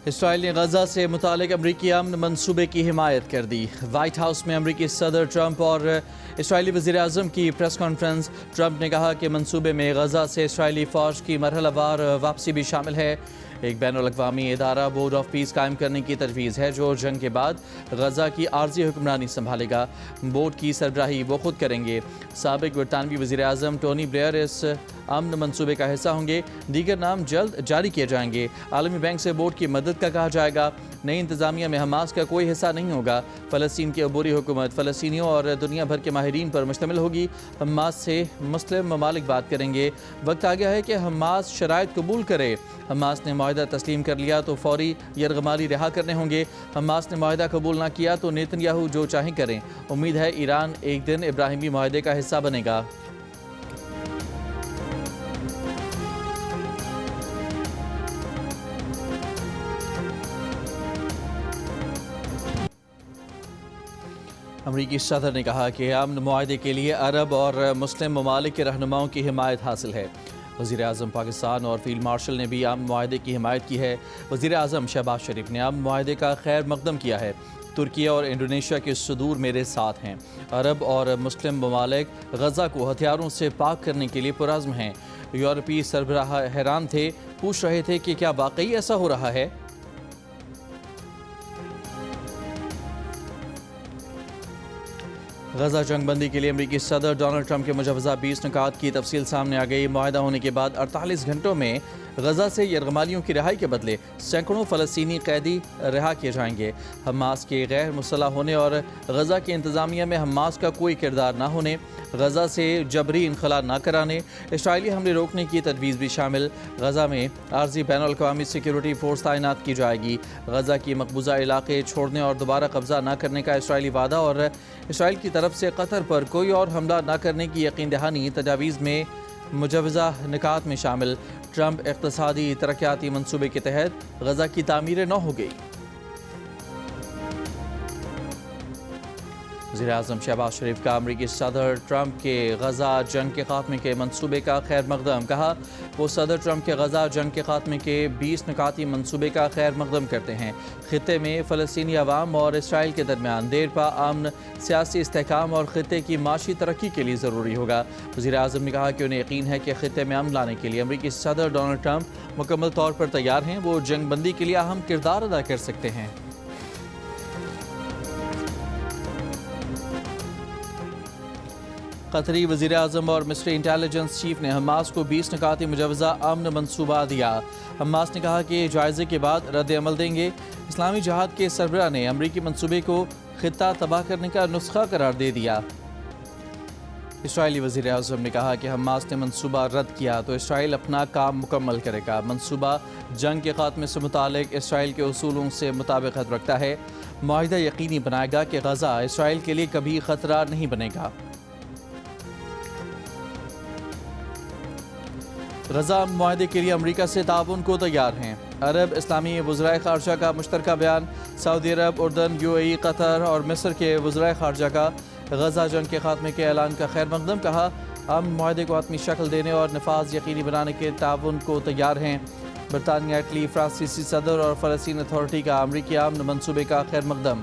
اسرائیل نے غزہ سے متعلق امریکی امن منصوبے کی حمایت کر دی۔ وائٹ ہاؤس میں امریکی صدر ٹرمپ اور اسرائیلی وزیر اعظم کی پریس کانفرنس۔ ٹرمپ نے کہا کہ منصوبے میں غزہ سے اسرائیلی فوج کی مرحلہ وار واپسی بھی شامل ہے۔ ایک بین الاقوامی ادارہ بورڈ آف پیس قائم کرنے کی تجویز ہے جو جنگ کے بعد غزہ کی عارضی حکمرانی سنبھالے گا۔ بورڈ کی سربراہی وہ خود کریں گے۔ سابق برطانوی وزیر اعظم ٹونی بلیئر اس امن منصوبے کا حصہ ہوں گے۔ دیگر نام جلد جاری کیے جائیں گے۔ عالمی بینک سے بورڈ کی مدد کا کہا جائے گا۔ نئی انتظامیہ میں حماس کا کوئی حصہ نہیں ہوگا۔ فلسطین کی عبوری حکومت فلسطینیوں اور دنیا بھر کے ماہرین پر مشتمل ہوگی۔ حماس سے مسلم ممالک بات کریں گے۔ وقت آ گیا ہے کہ حماس شرائط قبول کرے۔ حماس نے معاہدہ تسلیم کر لیا تو فوری یرغمالی رہا کرنے ہوں گے۔ حماس نے معاہدہ قبول نہ کیا تو نیتن یاہو جو چاہیں کریں۔ امید ہے ایران ایک دن ابراہیمی معاہدے کا حصہ بنے گا۔ امریکی صدر نے کہا کہ امن معاہدے کے لیے عرب اور مسلم ممالک کے رہنماؤں کی حمایت حاصل ہے۔ وزیر اعظم پاکستان اور فیلڈ مارشل نے بھی امن معاہدے کی حمایت کی ہے۔ وزیر اعظم شہباز شریف نے امن معاہدے کا خیر مقدم کیا ہے۔ ترکیہ اور انڈونیشیا کے صدور میرے ساتھ ہیں۔ عرب اور مسلم ممالک غزہ کو ہتھیاروں سے پاک کرنے کے لیے پرعزم ہیں۔ یورپی سربراہ حیران تھے، پوچھ رہے تھے کہ کیا واقعی ایسا ہو رہا ہے؟ غزہ جنگ بندی کے لیے امریکی صدر ڈونلڈ ٹرمپ کے مجوزہ 20 نکات کی تفصیل سامنے آ گئی۔ معاہدہ ہونے کے بعد 48 گھنٹوں میں غزہ سے یرغمالیوں کی رہائی کے بدلے سینکڑوں فلسطینی قیدی رہا کیے جائیں گے۔ حماس کے غیر مسلح ہونے اور غزہ کی انتظامیہ میں حماس کا کوئی کردار نہ ہونے، غزہ سے جبری انخلا نہ کرانے، اسرائیلی حملے روکنے کی تجویز بھی شامل۔ غزہ میں عارضی بین الاقوامی سیکیورٹی فورس تعینات کی جائے گی۔ غزہ کی مقبوضہ علاقے چھوڑنے اور دوبارہ قبضہ نہ کرنے کا اسرائیلی وعدہ اور اسرائیل کی طرف سے قطر پر کوئی اور حملہ نہ کرنے کی یقین دہانی تجاویز میں مجوزہ نکات میں شامل۔ ٹرمپ اقتصادی ترقیاتی منصوبے کے تحت غزہ کی تعمیر نو ہو گئی۔ وزیر اعظم شہباز شریف کا امریکی صدر ٹرمپ کے غزہ جنگ کے خاتمے کے منصوبے کا خیر مقدم۔ کہا وہ صدر ٹرمپ کے غزہ جنگ کے خاتمے کے 20 نکاتی منصوبے کا خیر مقدم کرتے ہیں۔ خطے میں فلسطینی عوام اور اسرائیل کے درمیان دیر پا امن، سیاسی استحکام اور خطے کی معاشی ترقی کے لیے ضروری ہوگا۔ وزیر اعظم نے کہا کہ انہیں یقین ہے کہ خطے میں امن لانے کے لیے امریکی صدر ڈونلڈ ٹرمپ مکمل طور پر تیار ہیں۔ وہ جنگ بندی کے لیے اہم کردار ادا کر سکتے ہیں۔ قطری وزیر اعظم اور مصری انٹیلیجنس چیف نے حماس کو 20 نکاتی مجوزہ امن منصوبہ دیا۔ حماس نے کہا کہ جائزے کے بعد رد عمل دیں گے۔ اسلامی جہاد کے سربراہ نے امریکی منصوبے کو خطہ تباہ کرنے کا نسخہ قرار دے دیا۔ اسرائیلی وزیر اعظم نے کہا کہ حماس نے منصوبہ رد کیا تو اسرائیل اپنا کام مکمل کرے گا۔ منصوبہ جنگ کے خاتمے سے متعلق اسرائیل کے اصولوں سے مطابقت رکھتا ہے۔ معاہدہ یقینی بنائے گا کہ غزہ اسرائیل کے لیے کبھی خطرہ نہیں بنے گا۔ غزہ معاہدے کے لیے امریکہ سے تعاون کو تیار ہیں۔ عرب اسلامی وزرائے خارجہ کا مشترکہ بیان۔ سعودی عرب، اردن، UAE، قطر اور مصر کے وزرائے خارجہ کا غزہ جنگ کے خاتمے کے اعلان کا خیر مقدم۔ کہا امن معاہدے کو حتمی شکل دینے اور نفاذ یقینی بنانے کے تعاون کو تیار ہیں۔ برطانیہ، اٹلی، فرانسیسی صدر اور فلسطین اتھارٹی کا امریکی امن منصوبے کا خیر مقدم۔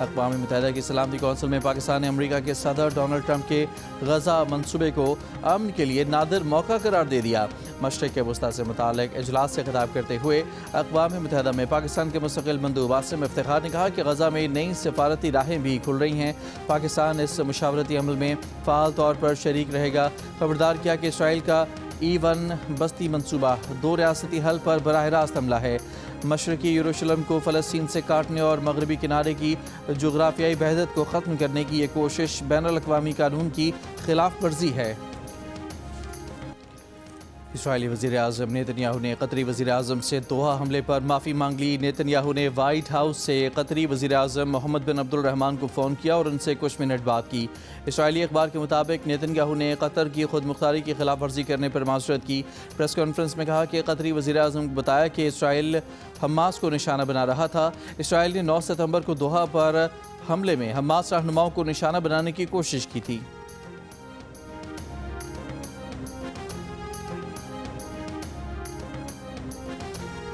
اقوام متحدہ کی سلامتی کونسل میں پاکستان نے امریکہ کے صدر ڈونلڈ ٹرمپ کے غزہ منصوبے کو امن کے لیے نادر موقع قرار دے دیا۔ مشرق وسطیٰ سے متعلق اجلاس سے خطاب کرتے ہوئے اقوام متحدہ میں پاکستان کے مستقل مندوب عاصم افتخار نے کہا کہ غزہ میں نئی سفارتی راہیں بھی کھل رہی ہیں۔ پاکستان اس مشاورتی عمل میں فعال طور پر شریک رہے گا۔ خبردار کیا کہ اسرائیل کا E1 بستی منصوبہ 2 ریاستی حل پر براہ راست حملہ ہے۔ مشرقی یروشلم کو فلسطین سے کاٹنے اور مغربی کنارے کی جغرافیائی وحدت کو ختم کرنے کی یہ کوشش بین الاقوامی قانون کی خلاف ورزی ہے۔ اسرائیلی وزیر اعظم نیتن یاہو نے قطری وزیر اعظم سے دوحہ حملے پر معافی مانگ لی۔ نیتن یاہو نے وائٹ ہاؤس سے قطری وزیر اعظم محمد بن عبد الرحمان کو فون کیا اور ان سے کچھ منٹ بات کی۔ اسرائیلی اخبار کے مطابق نیتن یاہو نے قطر کی خود مختاری کی خلاف ورزی کرنے پر معذرت کی۔ پریس کانفرنس میں کہا کہ قطری وزیر اعظم کو بتایا کہ اسرائیل حماس کو نشانہ بنا رہا تھا۔ اسرائیل نے 9 ستمبر کو دوحہ پر حملے میں حماس رہنماؤں کو نشانہ بنانے کی کوشش کی تھی۔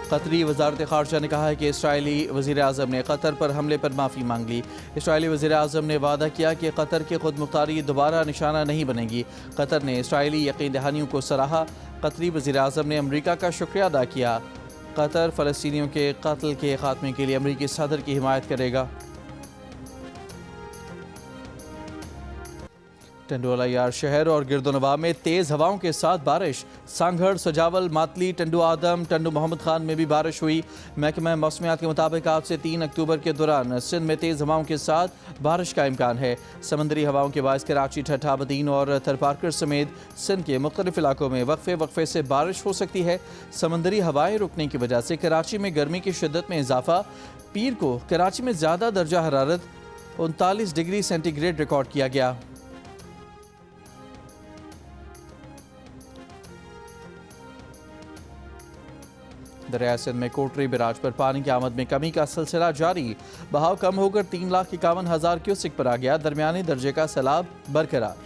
قطری وزارت خارجہ نے کہا ہے کہ اسرائیلی وزیر اعظم نے قطر پر حملے پر معافی مانگ لی۔ اسرائیلی وزیر اعظم نے وعدہ کیا کہ قطر کی خود مختاری دوبارہ نشانہ نہیں بنے گی۔ قطر نے اسرائیلی یقین دہانیوں کو سراہا۔ قطری وزیر اعظم نے امریکہ کا شکریہ ادا کیا۔ قطر فلسطینیوں کے قتل کے خاتمے کے لیے امریکی صدر کی حمایت کرے گا۔ ٹنڈوالا یار شہر اور گرد و نواح میں تیز ہواؤں کے ساتھ بارش۔ سانگھڑ، سجاول، ماتلی، ٹنڈو آدم، ٹنڈو محمد خان میں بھی بارش ہوئی۔ محکمہ موسمیات کے مطابق آج سے 3 اکتوبر کے دوران سندھ میں تیز ہواؤں کے ساتھ بارش کا امکان ہے۔ سمندری ہواؤں کے باعث کراچی، ٹھٹھہ، بدین اور تھرپارکر سمیت سندھ کے مختلف علاقوں میں وقفے وقفے سے بارش ہو سکتی ہے۔ سمندری ہوائیں رکنے کی وجہ سے کراچی میں گرمی کی شدت میں اضافہ۔ پیر کو کراچی میں زیادہ درجہ حرارت 39 ڈگری سینٹی گریڈ ریکارڈ کیا گیا۔ دریائے سندھ میں کوٹری بیراج پر پانی کی آمد میں کمی کا سلسلہ جاری۔ بہاؤ کم ہو کر 3,51,000 کیوسک پر آ گیا۔ درمیانی درجے کا سیلاب برقرار۔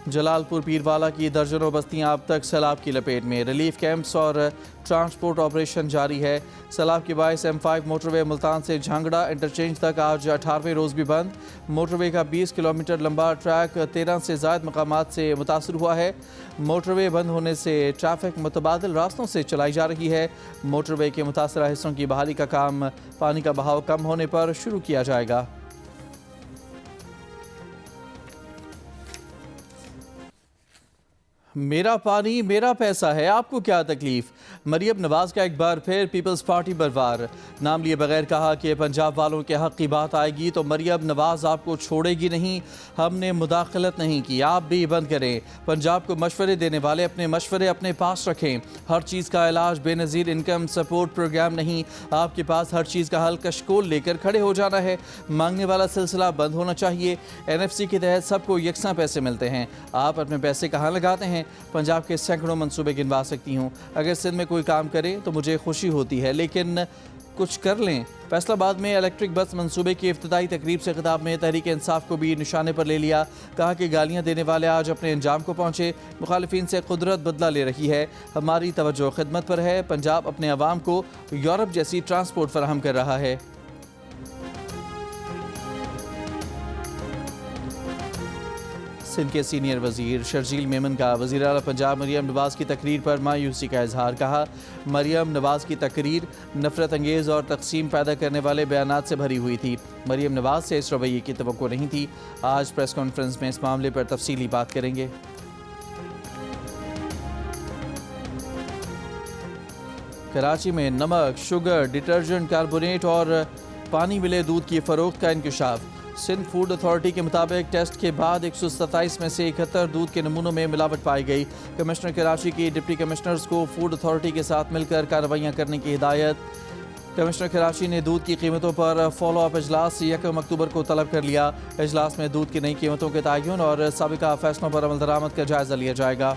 جلال پور پیروالا کی درجنوں بستیاں اب تک سیلاب کی لپیٹ میں۔ ریلیف کیمپس اور ٹرانسپورٹ آپریشن جاری ہے۔ سیلاب کے باعث M5 موٹر وے ملتان سے جھانگڑا انٹرچینج تک آج 18ویں روز بھی بند۔ موٹر وے کا 20 کلومیٹر لمبا ٹریک 13 سے زائد مقامات سے متاثر ہوا ہے۔ موٹر وے بند ہونے سے ٹریفک متبادل راستوں سے چلائی جا رہی ہے۔ موٹر وے کے متاثرہ حصوں کی بحالی کا کام پانی کا بہاؤ کم ہونے پر شروع کیا جائے گا۔ میرا پانی میرا پیسہ ہے، آپ کو کیا تکلیف؟ مریم نواز کا ایک بار پھر پیپلز پارٹی پر وار۔ نام لیے بغیر کہا کہ پنجاب والوں کے حق کی بات آئے گی تو مریم نواز آپ کو چھوڑے گی نہیں۔ ہم نے مداخلت نہیں کی، آپ بھی بند کریں۔ پنجاب کو مشورے دینے والے اپنے مشورے اپنے پاس رکھیں۔ ہر چیز کا علاج بے نظیر انکم سپورٹ پروگرام نہیں۔ آپ کے پاس ہر چیز کا حل کشکول لے کر کھڑے ہو جانا ہے۔ مانگنے والا سلسلہ بند ہونا چاہیے۔ NFC کے تحت سب کو یکساں پیسے ملتے ہیں۔ آپ اپنے پیسے کہاں لگاتے ہیں؟ پنجاب کے سینکڑوں منصوبے گنوا سکتی ہوں۔ اگر سندھ میں کوئی کام کرے تو مجھے خوشی ہوتی ہے، لیکن کچھ کر لیں۔ فیصل آباد میں الیکٹرک بس منصوبے کی افتتاحی تقریب سے خطاب میں تحریک انصاف کو بھی نشانے پر لے لیا۔ کہا کہ گالیاں دینے والے آج اپنے انجام کو پہنچے۔ مخالفین سے قدرت بدلہ لے رہی ہے۔ ہماری توجہ خدمت پر ہے۔ پنجاب اپنے عوام کو یورپ جیسی ٹرانسپورٹ فراہم کر رہا ہے۔ سندھ کے سینئر وزیر شرجیل میمن کا وزیر اعلیٰ پنجاب مریم نواز کی تقریر پر مایوسی کا اظہار۔ کہا مریم نواز کی تقریر نفرت انگیز اور تقسیم پیدا کرنے والے بیانات سے بھری ہوئی تھی۔ مریم نواز سے اس رویے کی توقع نہیں تھی۔ آج پریس کانفرنس میں اس معاملے پر تفصیلی بات کریں گے۔ کراچی میں نمک، شوگر، ڈٹرجنٹ، کاربونیٹ اور پانی ملے دودھ کی فروخت کا انکشاف۔ سندھ فوڈ اتھارٹی کے مطابق ٹیسٹ کے بعد 127 میں سے 71 دودھ کے نمونوں میں ملاوٹ پائی گئی۔ کمشنر کراچی کی ڈپٹی کمشنرز کو فوڈ اتھارٹی کے ساتھ مل کر کارروائیاں کرنے کی ہدایت۔ کمشنر کراچی نے دودھ کی قیمتوں پر فالو اپ اجلاس 1 اکتوبر کو طلب کر لیا۔ اجلاس میں دودھ کی نئی قیمتوں کے تعین اور سابقہ فیصلوں پر عمل درآمد کا جائزہ لیا جائے گا۔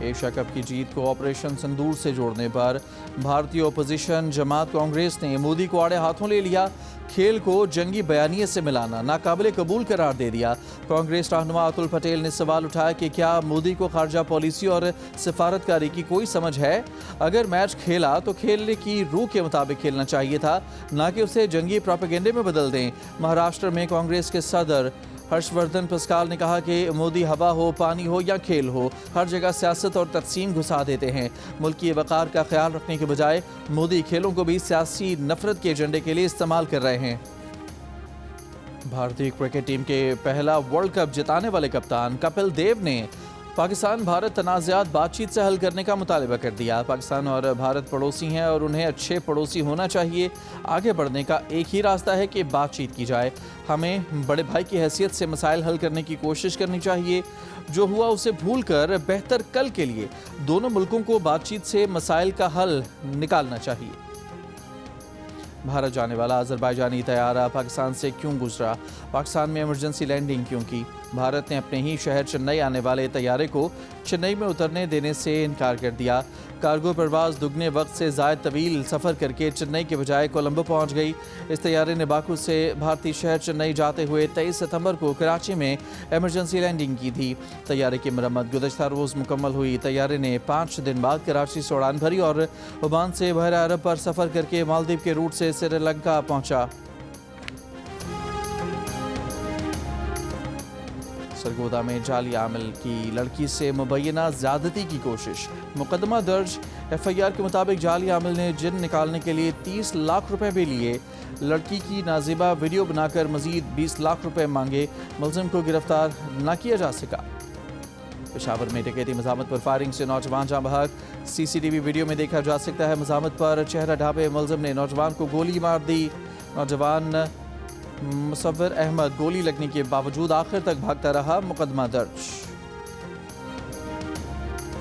ایشیا کپ کی جیت کو آپریشن سندور سے جوڑنے پر بھارتی اپوزیشن جماعت کانگریس نے مودی کو آڑے ہاتھوں لے لیا۔ کھیل کو جنگی بیانیے سے ملانا ناقابل قبول قرار دے دیا۔ کانگریس رہنما اتل پٹیل نے سوال اٹھایا کہ کیا مودی کو خارجہ پالیسی اور سفارتکاری کی کوئی سمجھ ہے؟ اگر میچ کھیلا تو کھیلنے کی روح کے مطابق کھیلنا چاہیے تھا، نہ کہ اسے جنگی پروپیگنڈے میں بدل دیں۔ مہاراشٹر میں کانگریس کے صدر ہرش وردھن پسکال نے کہا کہ مودی ہوا ہو، پانی ہو یا کھیل ہو، ہر جگہ سیاست اور تقسیم گھسا دیتے ہیں۔ ملکی وقار کا خیال رکھنے کے بجائے مودی کھیلوں کو بھی سیاسی نفرت کے ایجنڈے کے لیے استعمال کر رہے ہیں۔ بھارتی کرکٹ ٹیم کے پہلا ورلڈ کپ جتانے والے کپتان کپل دیو نے پاکستان بھارت تنازعات بات چیت سے حل کرنے کا مطالبہ کر دیا۔ پاکستان اور بھارت پڑوسی ہیں اور انہیں اچھے پڑوسی ہونا چاہیے۔ آگے بڑھنے کا ایک ہی راستہ ہے کہ بات چیت کی جائے۔ ہمیں بڑے بھائی کی حیثیت سے مسائل حل کرنے کی کوشش کرنی چاہیے۔ جو ہوا اسے بھول کر بہتر کل کے لیے دونوں ملکوں کو بات چیت سے مسائل کا حل نکالنا چاہیے۔ بھارت جانے والا آذربائیجانی طیارہ پاکستان سے کیوں گزرا؟ پاکستان میں ایمرجنسی لینڈنگ کیوں کی؟ بھارت نے اپنے ہی شہر چنئی آنے والے طیارے کو چنئی میں اترنے دینے سے انکار کر دیا۔ کارگو پرواز دگنے وقت سے زائد طویل سفر کر کے چنئی کے بجائے کولمبو پہنچ گئی۔ اس طیارے نے باکو سے بھارتی شہر چنئی جاتے ہوئے 23 ستمبر کو کراچی میں ایمرجنسی لینڈنگ کی تھی۔ طیارے کی مرمت گزشتہ روز مکمل ہوئی۔ طیارے نے 5 دن بعد کراچی سے اڑان بھری اور عمان سے بحیرہ عرب پر سفر کر کے مالدیپ کے روٹ سے سری لنکا پہنچا۔ سرگودا میں جعلی عامل کی لڑکی سے مبینہ زیادتی کی کوشش، مقدمہ درج۔ ایف آئی آر کے مطابق جعلی عامل نے جن نکالنے کے لیے 30 لاکھ روپے بھی لیے، لڑکی کی نازیبہ ویڈیو بنا کر مزید 20 لاکھ روپے مانگے، ملزم کو گرفتار نہ کیا جا سکا۔ پشاور میں ڈکیتی مزاحمت پر فائرنگ سے نوجوان جاں بحق، سی سی ٹی وی ویڈیو میں دیکھا جا سکتا ہے مزاحمت پر چہرہ ڈھانپے ملزم نے نوجوان کو گولی مار دی۔ نوجوان مصور احمد گولی لگنے کے باوجود آخر تک بھاگتا رہا، مقدمہ درج۔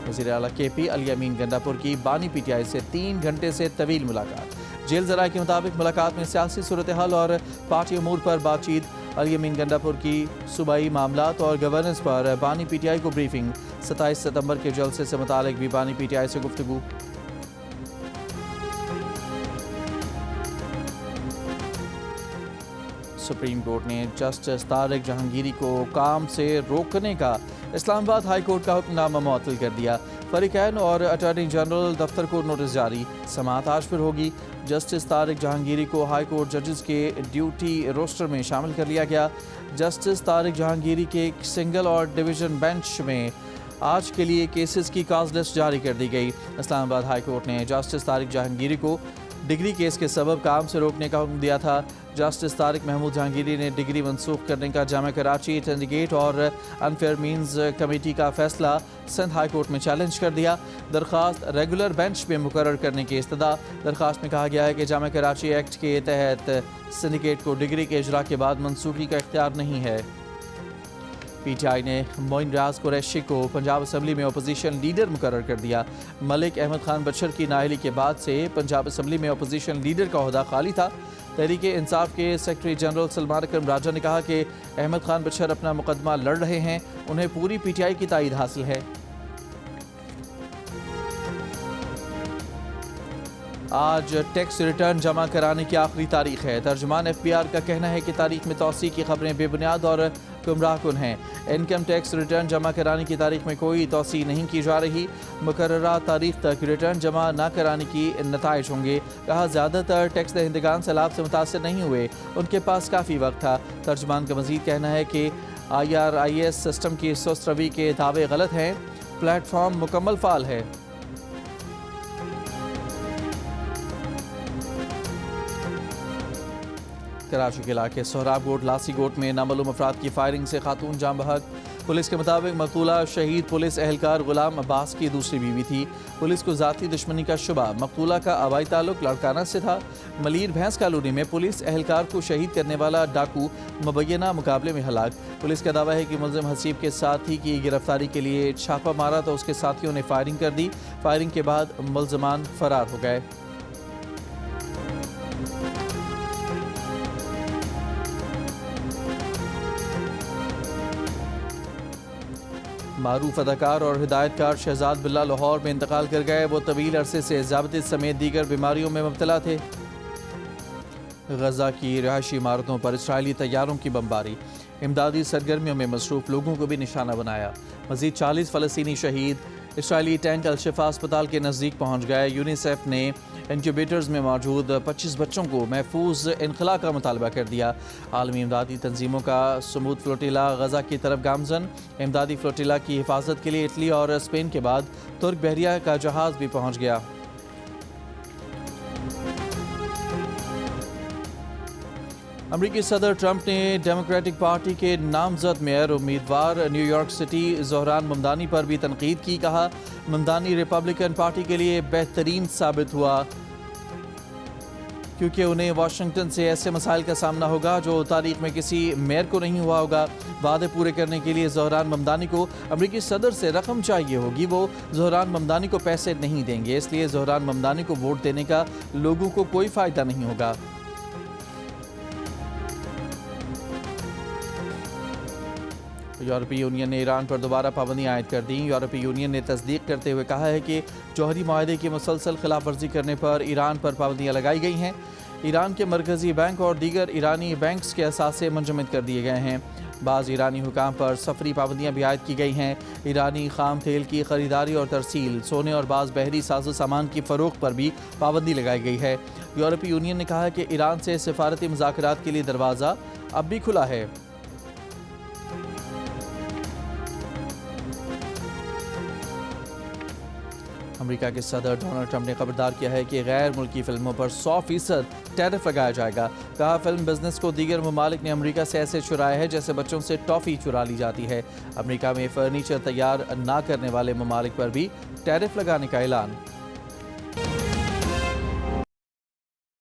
وزیر اعلیٰ کے پی علی امین گنڈا پور کی بانی پی ٹی آئی سے 3 گھنٹے سے طویل ملاقات۔ جیل ذرائع کے مطابق ملاقات میں سیاسی صورتحال اور پارٹی امور پر بات چیت۔ علی امین گنڈا پور کی صوبائی معاملات اور گورننس پر بانی پی ٹی آئی کو بریفنگ۔ 27 ستمبر کے جلسے سے متعلق بھی بانی پی ٹی آئی سے گفتگو۔ سپریم کورٹ نے جسٹس طارق جہانگیری کو کام سے روکنے کا اسلام آباد ہائی کورٹ کا حکم نامہ معطل کر دیا۔ فریقین اور اٹارنی جنرل دفتر کو نوٹس جاری، سماعت آج پھر ہوگی۔ جسٹس طارق جہانگیری کو ہائی کورٹ ججز کے ڈیوٹی روسٹر میں شامل کر لیا گیا۔ جسٹس طارق جہانگیری کے سنگل اور ڈویژن بینچ میں آج کے لیے کیسز کی کاز لسٹ جاری کر دی گئی۔ اسلام آباد ہائی کورٹ نے جسٹس طارق جہانگیری کو ڈگری کیس کے سبب کام سے روکنے کا حکم دیا تھا۔ جسٹس طارق محمود جہانگیری نے ڈگری منسوخ کرنے کا جامعہ کراچی سنڈیکیٹ اور انفیئر مینز کمیٹی کا فیصلہ سندھ ہائی کورٹ میں چیلنج کر دیا۔ درخواست ریگولر بینچ میں مقرر کرنے کی استدعا۔ درخواست میں کہا گیا ہے کہ جامعہ کراچی ایکٹ کے تحت سنڈیکیٹ کو ڈگری کے اجرا کے بعد منسوخی کا اختیار نہیں ہے۔ پی ٹی آئی نے معین ریاض قریشی کو پنجاب اسمبلی میں اپوزیشن لیڈر مقرر کر دیا۔ ملک احمد خان بچر کی نااہلی کے بعد سے پنجاب اسمبلی میں اپوزیشن لیڈر کا عہدہ خالی تھا۔ تحریک انصاف کے سیکرٹری جنرل سلمان اکرم راجہ نے کہا کہ احمد خان بچر اپنا مقدمہ لڑ رہے ہیں، انہیں پوری پی ٹی آئی کی تائید حاصل ہے۔ آج ٹیکس ریٹرن جمع کرانے کی آخری تاریخ ہے۔ ترجمان ایف بی آر کا کہنا ہے کہ تاریخ میں توسیع کی خبریں بے بنیاد اور گمراہ کن ہیں۔ انکم ٹیکس ریٹرن جمع کرانے کی تاریخ میں کوئی توسیع نہیں کی جا رہی۔ مقررہ تاریخ تک ریٹرن جمع نہ کرانے کی نتائج ہوں گے۔ کہا زیادہ تر ٹیکس دہندگان سیلاب سے متاثر نہیں ہوئے، ان کے پاس کافی وقت تھا۔ ترجمان کا مزید کہنا ہے کہ I R I S system کی سست روی کے دعوے غلط ہیں، پلیٹ فارم مکمل فعال ہے۔ کراچی کے علاقے سہراب گوٹ لاسی گوٹ میں نامعلوم افراد کی فائرنگ سے خاتون جاں بحق۔ پولیس کے مطابق مقتولہ شہید پولیس اہلکار غلام عباس کی دوسری بیوی تھی۔ پولیس کو ذاتی دشمنی کا شبہ، مقتولہ کا آبائی تعلق لڑکانہ سے تھا۔ ملیر بھینس کالونی میں پولیس اہلکار کو شہید کرنے والا ڈاکو مبینہ مقابلے میں ہلاک۔ پولیس کا دعویٰ ہے کہ ملزم حسیب کے ساتھی کی گرفتاری کے لیے چھاپہ مارا تو اس کے ساتھیوں نے فائرنگ کر دی۔ فائرنگ کے بعد ملزمان فرار ہو گئے۔ معروف اداکار اور ہدایت کار شہزاد بلّہ لاہور میں انتقال کر گئے۔ وہ طویل عرصے سے ذیابطیس سمیت دیگر بیماریوں میں مبتلا تھے۔ غزہ کی رہائشی عمارتوں پر اسرائیلی طیاروں کی بمباری، امدادی سرگرمیوں میں مصروف لوگوں کو بھی نشانہ بنایا۔ مزید 40 فلسطینی شہید۔ اسرائیلی ٹینک الشفا اسپتال کے نزدیک پہنچ گئے۔ یونیسیف نے انکیوبیٹرز میں موجود 25 بچوں کو محفوظ انخلاء کا مطالبہ کر دیا۔ عالمی امدادی تنظیموں کا سمود فلوٹیلا غزہ کی طرف گامزن۔ امدادی فلوٹیلا کی حفاظت کے لیے اٹلی اور اسپین کے بعد ترک بحریہ کا جہاز بھی پہنچ گیا۔ امریکی صدر ٹرمپ نے ڈیموکریٹک پارٹی کے نامزد میئر امیدوار new York city Dhahran Mamdani پر بھی تنقید کی۔ کہا ممدانی ریپبلکن پارٹی کے لیے بہترین ثابت ہوا کیونکہ انہیں واشنگٹن سے ایسے مسائل کا سامنا ہوگا جو تاریخ میں کسی میئر کو نہیں ہوا ہوگا۔ وعدے پورے کرنے کے لیے زہران ممدانی کو امریکی صدر سے رقم چاہیے ہوگی۔ وہ زہران ممدانی کو پیسے نہیں دیں گے، اس لیے زہران ممدانی کو ووٹ دینے کا لوگوں کو کوئی فائدہ نہیں ہوگا۔ یورپی یونین نے ایران پر دوبارہ پابندیاں عائد کر دیں۔ یورپی یونین نے تصدیق کرتے ہوئے کہا ہے کہ جوہری معاہدے کی مسلسل خلاف ورزی کرنے پر ایران پر پابندیاں لگائی گئی ہیں۔ ایران کے مرکزی بینک اور دیگر ایرانی بینکس کے اثاثے منجمد کر دیے گئے ہیں۔ بعض ایرانی حکام پر سفری پابندیاں بھی عائد کی گئی ہیں۔ ایرانی خام تیل کی خریداری اور ترسیل، سونے اور بعض بحری ساز و سامان کی فروخت پر بھی پابندی لگائی گئی ہے۔ یورپی یونین نے کہا کہ ایران سے سفارتی مذاکرات کے لیے دروازہ اب بھی کھلا ہے۔ امریکہ کے صدر ڈونلڈ ٹرمپ نے خبردار کیا ہے کہ غیر ملکی فلموں پر 100% ٹیرف لگایا جائے گا۔ کہا فلم بزنس کو دیگر ممالک نے امریکہ سے ایسے چرایا ہے جیسے بچوں سے ٹافی چرا لی جاتی ہے۔ امریکہ میں فرنیچر تیار نہ کرنے والے ممالک پر بھی ٹیرف لگانے کا اعلان۔